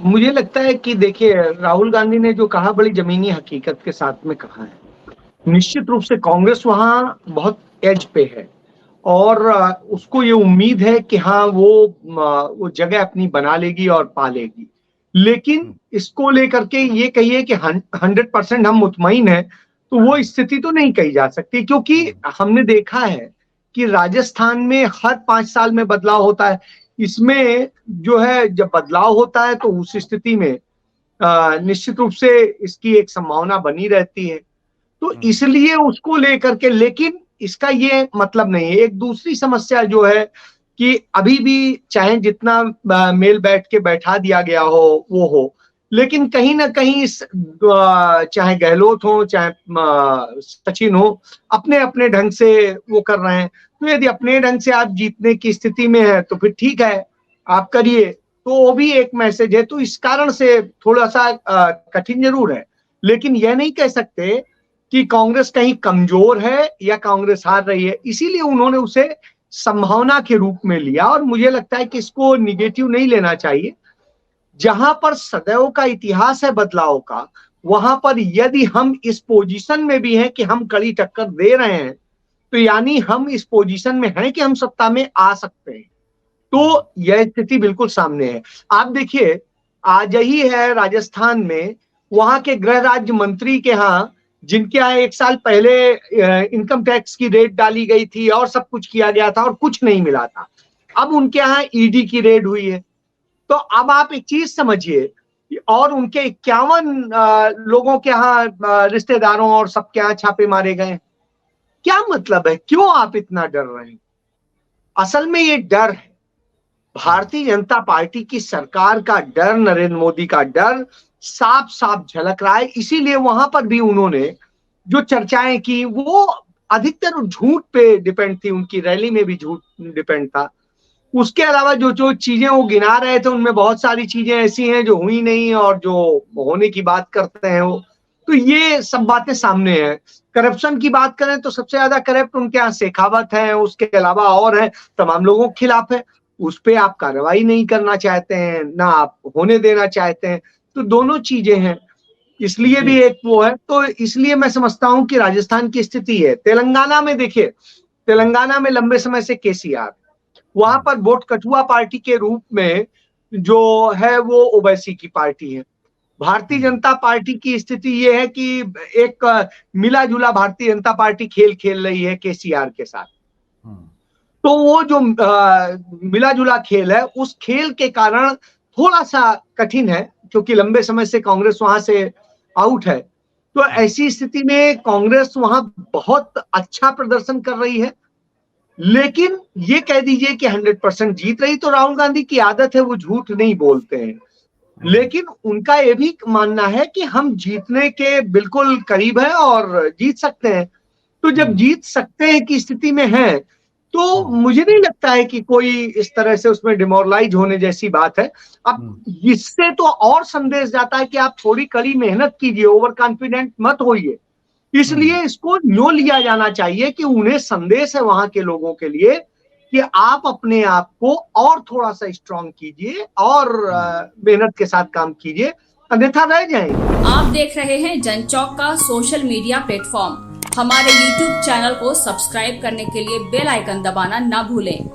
मुझे लगता है कि देखिए, राहुल गांधी ने जो कहा बड़ी ज़मीनी हकीकत के साथ में कहा है। निश्चित रूप से कांग्रेस वहाँ बहुत एज पे है और उसको ये उम्मीद है कि हाँ, वो जगह अपनी बना लेगी और पा लेगी। लेकिन हुँ, इसको लेकर के ये कहिए कि 100% हम मुतमईन हैं, तो वो स्थिति तो नहीं कही जा सकती, क्योंकि हुँ, हमने देखा है कि राजस्थान में हर 5 साल में बदलाव होता है। इसमें जो है, जब बदलाव होता है तो उस स्थिति में निश्चित रूप से इसकी एक संभावना बनी रहती है। तो हुँ, इसलिए उसको लेकर के, लेकिन इसका ये मतलब नहीं है। एक दूसरी समस्या जो है कि अभी भी चाहे जितना मेल बैठ के बैठा दिया गया हो, वो हो, लेकिन कहीं न कहीं चाहे गहलोत हो, चाहे सचिन हो, अपने-अपने ढंग से वो कर रहे हैं। तो यदि अपने ढंग से आप जीतने की स्थिति में हैं, तो फिर ठीक है, आप करिए। तो वो भी एक मैसेज है। तो इस कारण से थोड़ा-सा कठिन ज़रूर है। लेकिन यह नहीं कह सकते कि कांग्रेस कहीं कमजोर है या कांग्रेस हार रही है। इसीलिए उन्होंने उसे संभावना के रूप में लिया और मुझे लगता है कि इसको नेगेटिव नहीं लेना चाहिए। जहां पर सदैव का इतिहास है बदलाव का, वहां पर यदि हम इस पोजीशन में भी हैं कि हम कड़ी टक्कर दे रहे हैं, तो यानी हम इस पोजीशन में हैं कि हम सत्ता में आ सकते हैं। हुँ, तो यह स्थिति बिल्कुल सामने है। आप देखिए, आज ही है राजस्थान में, वहां के गृह राज्य मंत्री के यहाँ, जिनके यहाँ 1 साल पहले इनकम टैक्स की रेड डाली गई थी और सब कुछ किया गया था और कुछ नहीं मिला था। अब उनके यहाँ ईडी की रेड हुई है। तो अब आप एक चीज समझिए, और उनके 51 लोगों के यहाँ, रिश्तेदारों और सबके यहाँ छापे मारे गए। क्या मतलब है? क्यों आप इतना डर रहे हैं? असल में ये डर है हुँ, भारतीय जनता पार्टी की सरकार का डर, नरेंद्र मोदी का डर साफ-साफ झलक रहा है। इसीलिए वहां पर भी उन्होंने जो चर्चाएं की, वो अधिकतर झूठ पे डिपेंड थी। उनकी रैली में भी झूठ डिपेंड था। उसके अलावा जो जो चीजें वो गिना रहे थे, उनमें बहुत सारी चीजें ऐसी हैं जो हुई नहीं और जो होने की बात करते हैं वो। तो ये सब बातें सामने हैं। करप्शन की बात करें तो सबसे ज्यादा करप्ट उनके यहाँ शेखावत है, उसके अलावा और है, तमाम लोगों के खिलाफ है। उस पे आप कार्रवाई नहीं करना चाहते हैं, ना आप होने देना चाहते हैं। तो दोनों चीजें हैं। इसलिए जी। भी एक वो है। तो इसलिए मैं समझता हूं कि राजस्थान की स्थिति है। तेलंगाना में देखिए, हुँ, तेलंगाना में लंबे समय से केसीआर, वहां हुँ, पर वोट कठुआ पार्टी के रूप में जो है वो ओवैसी की पार्टी है। भारतीय हुँ, जनता पार्टी की स्थिति ये है कि एक मिला जुला भारतीय जनता पार्टी खेल खेल रही है केसीआर के साथ। हुँ, तो वो जो मिला जुला खेल है, उस खेल के कारण थोड़ा सा कठिन है, क्योंकि लंबे समय से कांग्रेस वहां से आउट है। तो हुँ, ऐसी स्थिति में कांग्रेस वहां बहुत अच्छा प्रदर्शन कर रही है। लेकिन ये कह दीजिए कि 100% जीत रही, तो राहुल गांधी की आदत है, वो झूठ नहीं बोलते हैं। हुँ, लेकिन उनका ये भी मानना है कि हम जीतने के बिल्कुल करीब हैं और जीत सकते हैं। तो जब हुँ, जीत सकते हैं की स्थिति में हैं, तो हुँ, मुझे नहीं लगता है कि कोई इस तरह से उसमें डिमोरलाइज होने जैसी बात है। अब हुँ, इससे तो और संदेश जाता है कि आप थोड़ी कड़ी मेहनत कीजिए, ओवर कॉन्फिडेंट मत होइए। हुँ, इसलिए इसको यूँ लिया जाना चाहिए कि उन्हें संदेश है वहां के लोगों के लिए कि आप अपने आप को और थोड़ा-सा स्ट्रॉन्ग कीजिए और हुँ। मेहनत के साथ काम कीजिए, अन्यथा रह जाएँगे। आप देख रहे हैं जनचौक का सोशल मीडिया प्लेटफॉर्म। हमारे YouTube चैनल को सब्सक्राइब करने के लिए बेल आइकन दबाना ना भूलें।